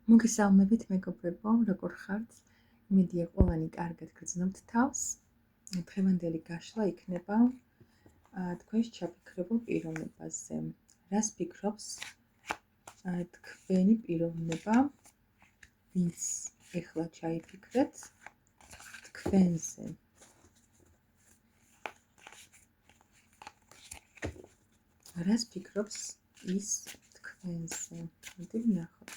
მოგესალმებით მეგობრებო, როგორ ხართ? იმედია ყველანი კარგად გრძნობთ თავს. დღევანდელი გაშლა იქნება თქვენს ჩაფიქრებულ პიროვნებაზე. რას ფიქრობს თქვენი პიროვნება, ვინც ეხლა ჩაიფიქრეთ თქვენზე? რას ფიქრობს ის თქვენზე? მოდი ვნახოთ.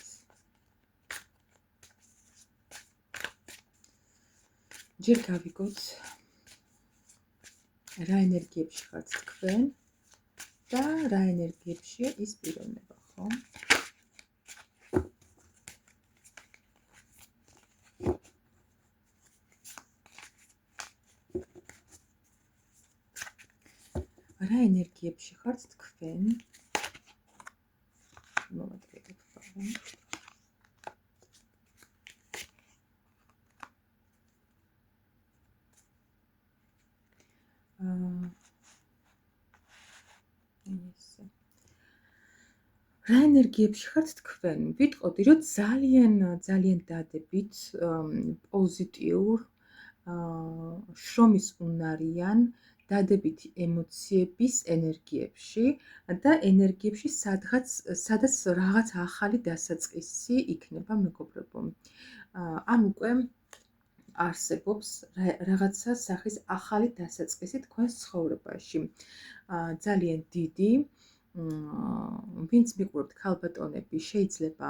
ჯერ გავიგოთ რა ენერგიებში ხართ თქვენ და რა ენერგიებშია ის პიროვნება, ხო? რა ენერგიებში ხართ თქვენ? მოვადგეთ ხოლმე. რა ენერგიებში ხართ თქვენ? ვიტყოდი, რომ ძალიან დადებით პოზიტიურ, შრომის უნარიან, დადებითი ემოციების ენერგიებში და ენერგიებში, სადაც რაღაც ახალი დასაწყისი იქნება, მეგობრებო. ან უკვე არსებობს რაღაცა სახის ახალი დასაწყისი თქვენს ცხოვრებაში. ძალიან დიდი, ვინც მიყურებთ ქალბატონები, შეიძლება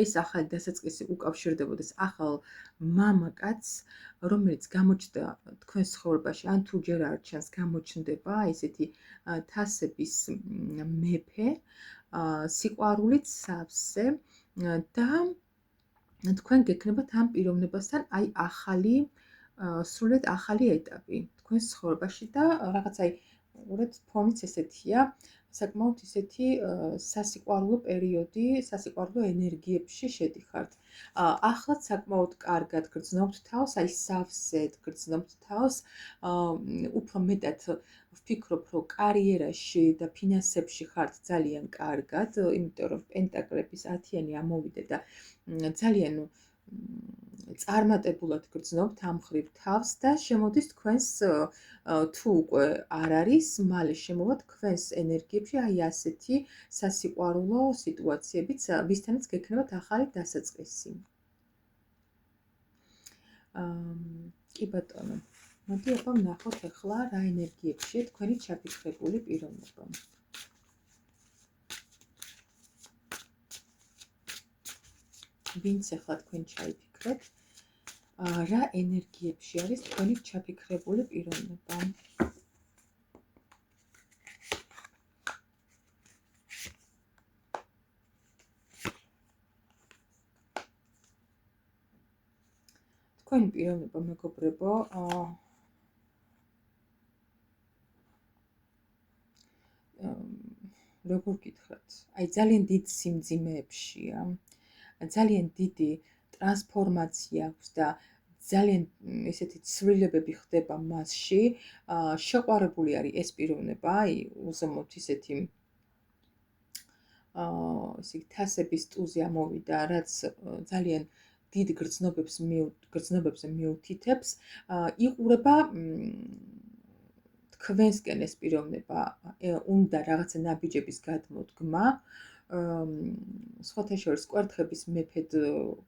ეს ახალი დასაწყისი უკავშირდებოდეს ახალ მამაკაცს, რომელიც გამოჩნდა თქვენს ცხოვრებაში, ან თუ ჯერ არ ჩანს, გამოჩნდება ესეთი თასების მეფე, სიყვარულით სავსე და თქვენ გექნებათ ამ პიროვნებასთან ახალი, სრულიად ახალი ეტაპი თქვენს ცხოვრებაში და რაღაც უბრალოდ ფონიც ესეთია, საკმაოდ ისეთი სასიყვარულო პერიოდი, სასიყვარულო ენერგიებში შედიხართ. ახლაც საკმაოდ კარგად გრძნობთ თავს, სავსედ გრძნობთ თავს, უფრო მეტად ვფიქრობ, რომ კარიერაში და ფინანსებში ხართ ძალიან კარგად, იმიტომ რომ პენტაკლების 10-იანი ამოვიდა და ძალიან წარმატებულად გრძნობთ ამ მხრივ თავს და შემოდის თქვენს, თუ უკვე არ არის, მალე შემოვა თქვენს ენერგიებში ასეთი სასიყვარულო სიტუაციებიც, ვისთანაც გექნებათ ახალი დასაწყისი. კი ბატონო, მოდი აბა ვნახოთ ახლა რა ენერგიებშია თქვენი ჩაფიქრებული პიროვნება. ვინც ახლა თქვენ ჩაიფიქრეთ, რა ენერგიებში არის თქვენი ჩაფიქრებული პიროვნება? თქვენი პიროვნება, მეგობრებო, როგორ გითხრათ, ძალიან დიდ სიმძიმეებშია, ძალიან დიდი ტრანსფორმაცია აქვს და ძალიან ესეთი ცვლილებები ხდება მასში, შეყვარებული არის ეს პიროვნება, უზომოდ ისეთი თასების ტუზი ამოვიდა, რაც ძალიან დიდ გრძნობებზე მიუთითებს, იყურება თქვენსკენ ეს პიროვნება, უნდა რაღაცა ნაბიჯების გადმოდგმა, სხვათა შორის კვერთხების მეფედ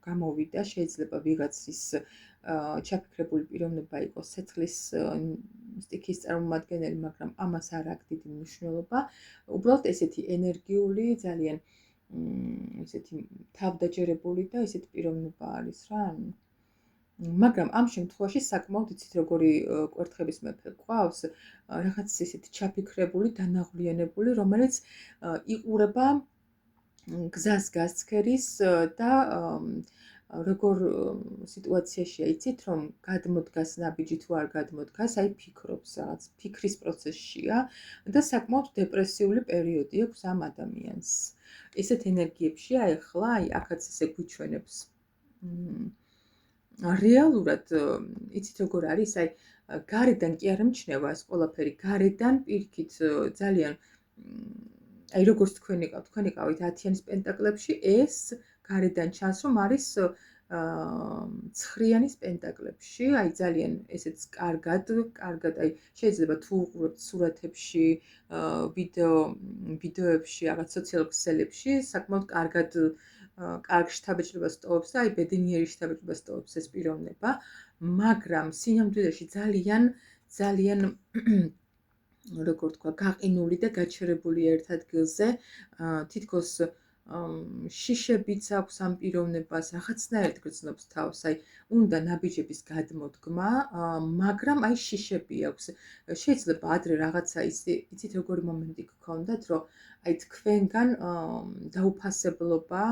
გამოვიდა, შეიძლება ვიღაცის ჩაფიქრებული პიროვნება იყოს ცეცხლის სტიქის წარმომადგენელი, მაგრამ ამას არ აქვს დიდი მნიშვნელობა. უბრალოდ ესეთი ენერგიული, ძალიან ესეთი თავდაჯერებული და ესეთი პიროვნება არის რა. მაგრამ ამ შემთხვევაში საკმაოდ იცით როგორი კვერთხების მეფე გვყავს, რაღაც ესეთი ჩაფიქრებული, დანაღვლიანებული, რომელიც იყურება გზას გასცქერის და როგორ სიტუაციაშია, იცით, რომ გადმოდგას ნაბიჯი თუ არ გადმოდგას, ფიქრობს, რაღაც ფიქრის პროცესშია და საკმაოდ დეპრესიული პერიოდი აქვს ამ ადამიანს. ესეთ ენერგიებშია ეხლა, აქაც ესე გვიჩვენებს. რეალურად, იცით როგორ არის, გარედან კი არ ემჩნევა ეს ყველაფერი, გარედან პირიქით ძალიან აი როგორც თქვენ იყავით 10-იანის პენტაკლებში, ეს გარედან ჩანს, რომ არის ცხრიანის პენტაკლებში, აი ძალიან ესეც კარგად, აი შეიძლება თუ უყურებთ სურათებში, ვიდეოებში, რაღაც სოციალურ ქსელებში, საკმაოდ კარგად კარგ შთაბეჭდილებას ტოვებს და აი ბედნიერი შთაბეჭდილებას ტოვებს ეს პიროვნება, მაგრამ სინამდვილეში ძალიან როგორ თქვა, გაყინული და გაჩერებული ერთ ადგილზე, თითქოს შიშებიც აქვს ამ პიროვნებას, რაღაცნაირად გრძნობს თავს, აი უნდა ნაბიჯების გადმოდგმა, მაგრამ აი შიშები აქვს. შეიძლება ადრე რაღაცა იცით როგორი მომენტი გქონდათ, რომ აი თქვენგან დაუფასებლობა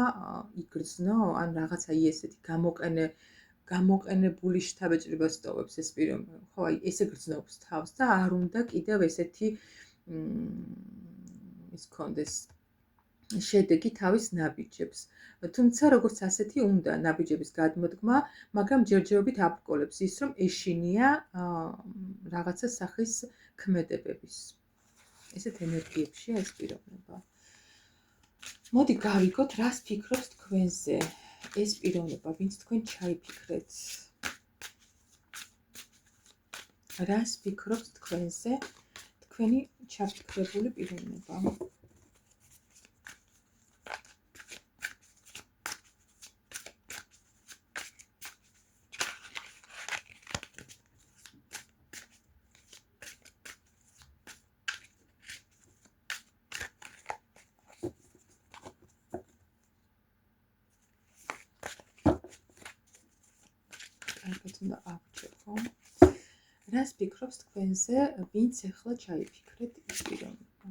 იგრძნო, ან რაღაცა ესეთი გამოყენებული შთაბეჭდილებას ტოვებს ეს პიროვნება. ხო, აი ესე გრძნობს თავს და არ უნდა კიდევ ესეთი ის კონდეს შედეგი თავის ნაბიჯებს. თუმცა როგორც ასეთი უნდა ნაბიჯების გადმოდგმა, მაგრამ ჯერჯერობით აბკოლებს ის, რომ ეშინია რაღაცა სახის ქმედებების. ესეთ ენერგიებშია ეს პიროვნება. მოდი გავიგოთ, რას ფიქრობს თქვენზე ეს პიროვნება, ვინც თქვენ ჩაიფიქრეთ. რას ფიქრობს თქვენზე თქვენი ჩაფიქრებული პიროვნება? კარგად უნდა ავჭერო. რას ფიქრობს თქვენზე, ვინც ახლა ჩაიფიქრეთ ის პიროვნება?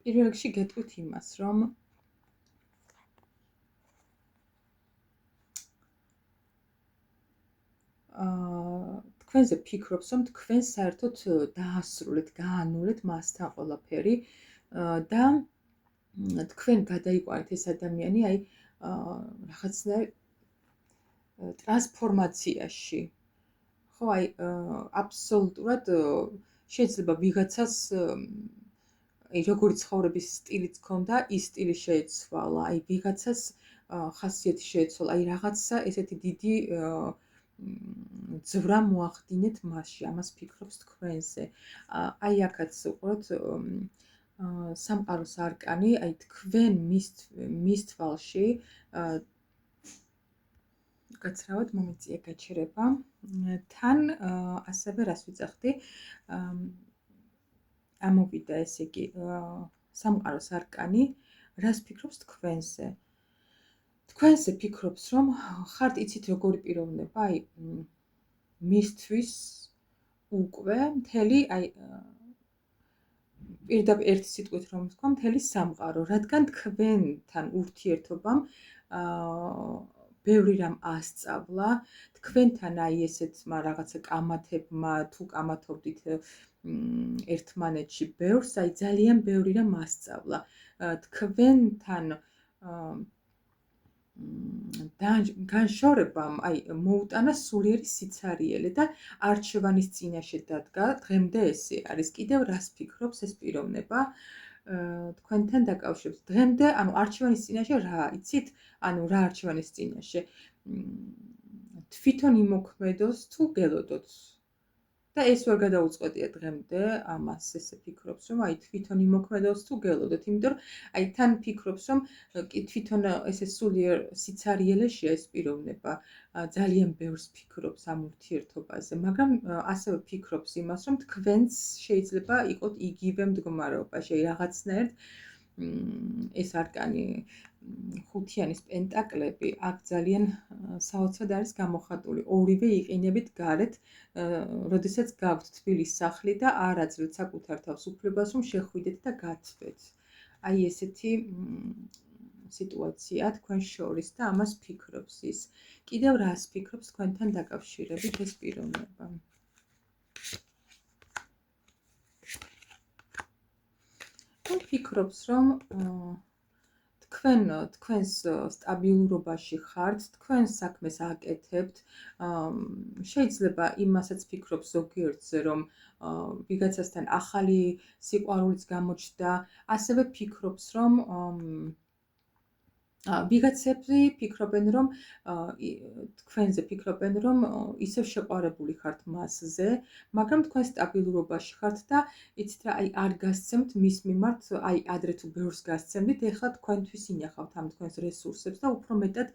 პირველ რიგში გეტყვით იმას, რომ თქვენზე ფიქრობს, რომ თქვენ საერთოდ დაასრულეთ, გაანულეთ მასთან ყველაფერი და თქვენ გადაიყვანეთ ეს ადამიანი აი რაღაცნაირ ტრანსფორმაციაში. ხო, აი აბსოლუტურად შეიძლება ვიღაცას აი როგორი ცხოვრების სტილიც ჰქონდა, ის სტილი შეეცვალა, აი ვიღაცას ხასიათი შეეცვალა, აი რაღაცა ესეთი დიდი ძვრა მოახდინეთ მასში, ამას ფიქრობს თქვენზე. აი აქაც უყუროთ სამყაროს არკანი, აი თქვენ მის თვალში გაცრავად მომიწია გაჩერება. თან ასევე რას ვიძახდი? ამოვიდა ესე იგი სამყაროს არკანი, რას ფიქრობს თქვენზე? თქვენზე ფიქრობს, რომ ხართ იცით როგორი პიროვნება, აი მისთვის უკვე მთელი აი პირდაპირ ერთი სიტყვით რომ ვთქვა, მთელი სამყარო, რადგან თქვენთან ურთიერთობამ ბევრი რამ ასწავლა, თქვენთან აი ესეთმა რაღაცა კამათებმა, თუ კამათობდით ერთმანეთში ბევრს, აი ძალიან ბევრი რამ ასწავლა. თქვენთან განშორებამ აი მოუტანა სულიერი სიცარიელე და არჩევანის წინაშე დადგა. დღემდე ესე არის. კიდევ რას ფიქრობს ეს პიროვნება თქვენთან დაკავშირებით? დღემდე, ანუ არჩევანის წინაშე რა, იცით? ანუ რა არჩევანის წინაშე? თვითონ იმოქმედოს თუ გელოდოთ? და ეს ვერ გადაუწყვეტია დღემდე ამას, ესე ფიქრობს, რომ აი თვითონ იმოქმედოს თუ გელოდოთ, იმიტომ რომ აი თან ფიქრობს, რომ თვითონ ესე სულიერ სიცარიელეშია ეს პიროვნება, ძალიან ბევრს ფიქრობს ამ ურთიერთობაზე, მაგრამ ასევე ფიქრობს იმას, რომ თქვენც შეიძლება იყოთ იგივე მდგომარეობაში, აი რაღაცნაირად ეს არკანი ხუთიანის პენტაკლები აქ ძალიან საოცრად არის გამოხატული. ორივე იყინებით გარეთ, როდესაც გაქვთ თბილის სახლი და არ აძლევთ საკუთარ თავს უფლებას, რომ შეხვიდეთ და გაცვეთ. აი ესეთი სიტუაცია თქვენ შორის და ამას ფიქრობს ის. კიდევ რას ფიქრობს თქვენთან დაკავშირებით ეს პიროვნება? ფიქრობს, რომ თქვენს სტაბილურობაში ხართ, თქვენ საქმეს აკეთებთ, შეიძლება იმასაც ფიქრობს ზოგიერთზე, რომ ვიღაცასთან ახალი სიყვარულიც გამოჩნდა, ასევე ფიქრობს, რომ ვიღაცები ფიქრობენ, რომ თქვენზე ფიქრობენ, რომ ისევ შეყვარებული ხართ მასზე, მაგრამ თქვენ სტაბილურობაში ხართ და იცით რა, არ გასცემთ მის მიმართ, ადრე თუ ბევრს გასცემდით, ეხლა თქვენთვის ინახავთ ამ თქვენს რესურსებს და უფრო მეტად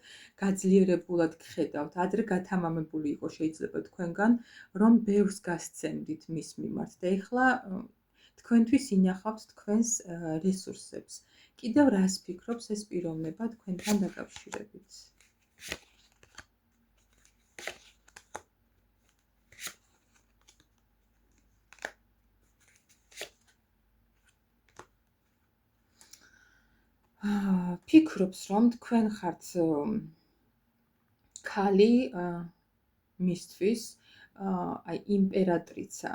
გაძლიერებულად გხედავთ. ადრე გათამამებული იყო შეიძლება თქვენგან, რომ ბევრს გასცემდით მის მიმართ და ეხლა თქვენთვის ინახავთ თქვენს რესურსებს. კიდევ რას ფიქრობს ეს პიროვნება თქვენთან დაკავშირებით? ფიქრობს, რომ თქვენ ხართ ქალი მისთვის, აი იმპერატრიცა.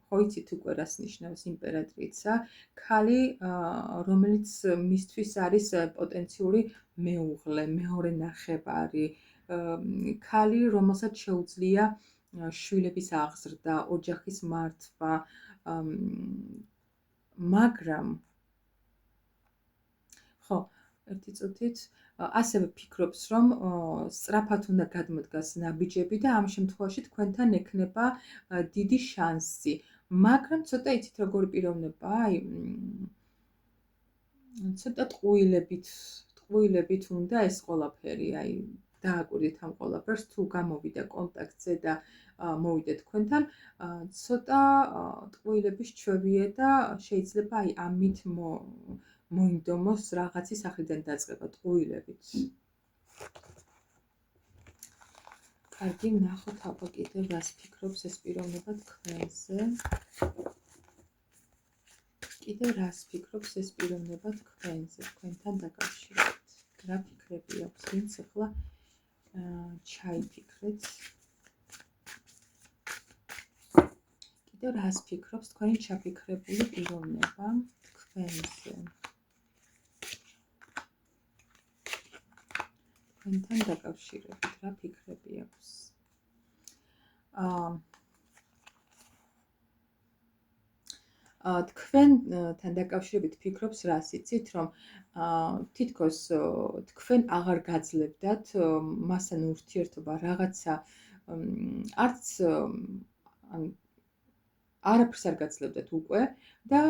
ხო იცით უკვე რას ნიშნავს იმპერატრიცა? ქალი, რომელიც მისთვის არის პოტენციური მეუღლე, მეორე ნახევარი, ქალი, რომელსაც შეუძლია შვილების აღზრდა, ოჯახის მართვა, მაგრამ ხო, ერთი წუთით, ასევე ფიქრობს, რომ სწრაფად უნდა გადმოდგას ნაბიჯები და ამ შემთხვევაში თქვენთან ექნება დიდი შანსი. მაგრამ ცოტა იცით როგორი პიროვნება, აი ცოტა ტყუილებით უნდა ეს ყველაფერი, აი დააკვირდით ამ ყველაფერს, თუ გამოვიდა კონტაქტზე და მოვიდა თქვენთან, ცოტა ტყუილების ჩვევია და შეიძლება აი ამით მოინდომოს რაღაცის ახრიდან დაწყება ტყუილებით. კარგი, ვნახოთ აბა კიდევ რას ფიქრობს ეს პიროვნება თქვენზე. კიდევ რას ფიქრობს ეს პიროვნება თქვენზე, თქვენთან დაკავშირებით. რა ფიქრები აქვს, ვინც ახლა ჩაიფიქრეთ. კიდევ რას ფიქრობს თქვენი ჩაფიქრებული პიროვნება თქვენზე. თქვენთან დაკავშირებით რა ფიქრები აქვს. თქვენთან დაკავშირებით ფიქრობს რას იცით, რომ თითქოს თქვენ აღარ გაძლებდათ მასთან ურთიერთობა რაღაცა არც არაფერს არ გაძლებდათ უკვე და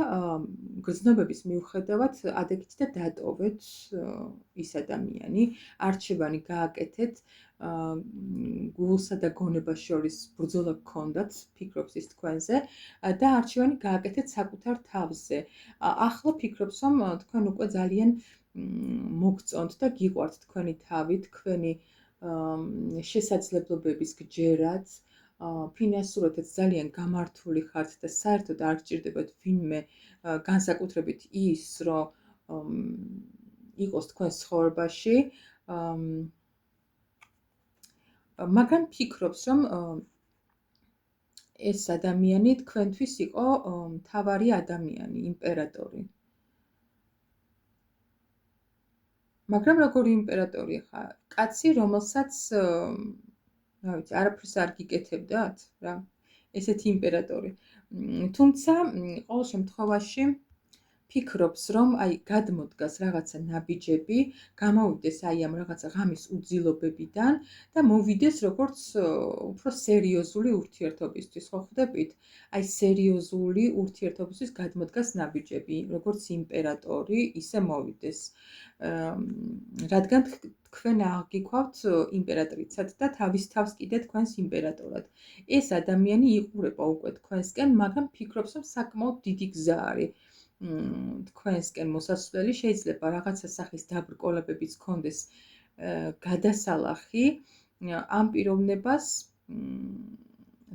გრძნობების მიუხედავად ადეგით და დატოვეთ ის ადამიანი, არჩევანი გააკეთეთ, გულსა და გონებას შორის ბრძოლა გქონდათ, ფიქრობს ის თქვენზე და არჩევანი გააკეთეთ საკუთარ თავზე. ახლა ფიქრობს, რომ თქვენ უკვე ძალიან მოგწონთ და გიყვართ თქვენი თავი, თქვენი შესაძლებლობების გჯერაც, ფინანსურადაც ძალიან გამართული ხართ და საერთოდ არ გჭირდებათ ვინმე, განსაკუთრებით ის, რომ იყოს თქვენ ცხოვრებაში, მაგრამ ფიქრობს, რომ ეს ადამიანი თქვენთვის იყო მთავარი ადამიანი, იმპერატორი. მაგრამ როგორი იმპერატორი ხა? კაცი, რომელსაც რა ვიცი, არაფერს არ გიკეთებდათ რა. ესეთი იმპერატორი. თუმცა, ყოველ შემთხვევაში ფიქრობს, რომ აი გადმოდგას რაღაცა ნაბიჯები, გამოვიდეს აი ამ რაღაცა ღამის უძილობებიდან და მოვიდეს როგორც უფრო სერიოზული ურთიერთობისთვის, ხო ხვდებით? აი სერიოზული ურთიერთობისთვის გადმოდგას ნაბიჯები, როგორც იმპერატორი, ისე მოვიდეს. რადგან თქვენ აღგიქვავთ იმპერატრიცად და თავის თავს კიდე თქვენს იმპერატორად. ეს ადამიანი იყურება უკვე თქვენსკენ, მაგრამ ფიქრობს, რომ საკმაოდ დიდი გზა არის თქვენსკენ მოსასვლელი, შეიძლება რაღაცა სახის დაბრკოლებებიც გქონდეს გადასალახი ამ პიროვნებას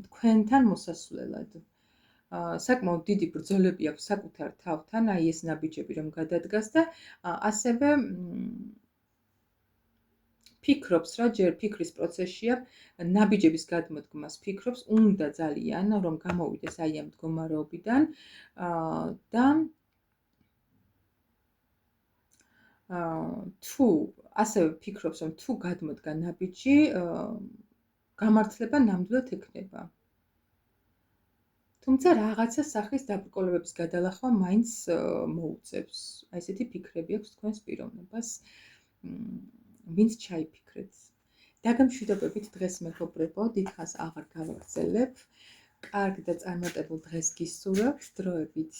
თქვენთან მოსასვლელად. საკმაოდ დიდი ბრძოლები აქვს საკუთარ თავთან, აი ეს ნაბიჯები რომ გადადგას და ასევე ფიქრობს რა, ჯერ ფიქრის პროცესშია, ნაბიჯების გადმოდგმას ფიქრობს, უნდა ძალიან რომ გამოვიდეს აი ამ მდგომარეობიდან და თუ ასევე ფიქრობს, რომ თუ გადმოდგა ნაბიჯი, გამართლება ნამდვილად ექნება. თუმცა რაღაცა სახის დაბრკოლებების გადალახვა მაინც მოუწევს. აი ესეთი ფიქრები აქვს თქვენს პიროვნებას. ვინც ჩაიფიქრეთ. დაგემშვიდობებით დღეს მეგობრებო, დიდხანს აღარ გავაგრძელებ. კარგ და წარმატებულ დღეს გისურვებთ, დროებით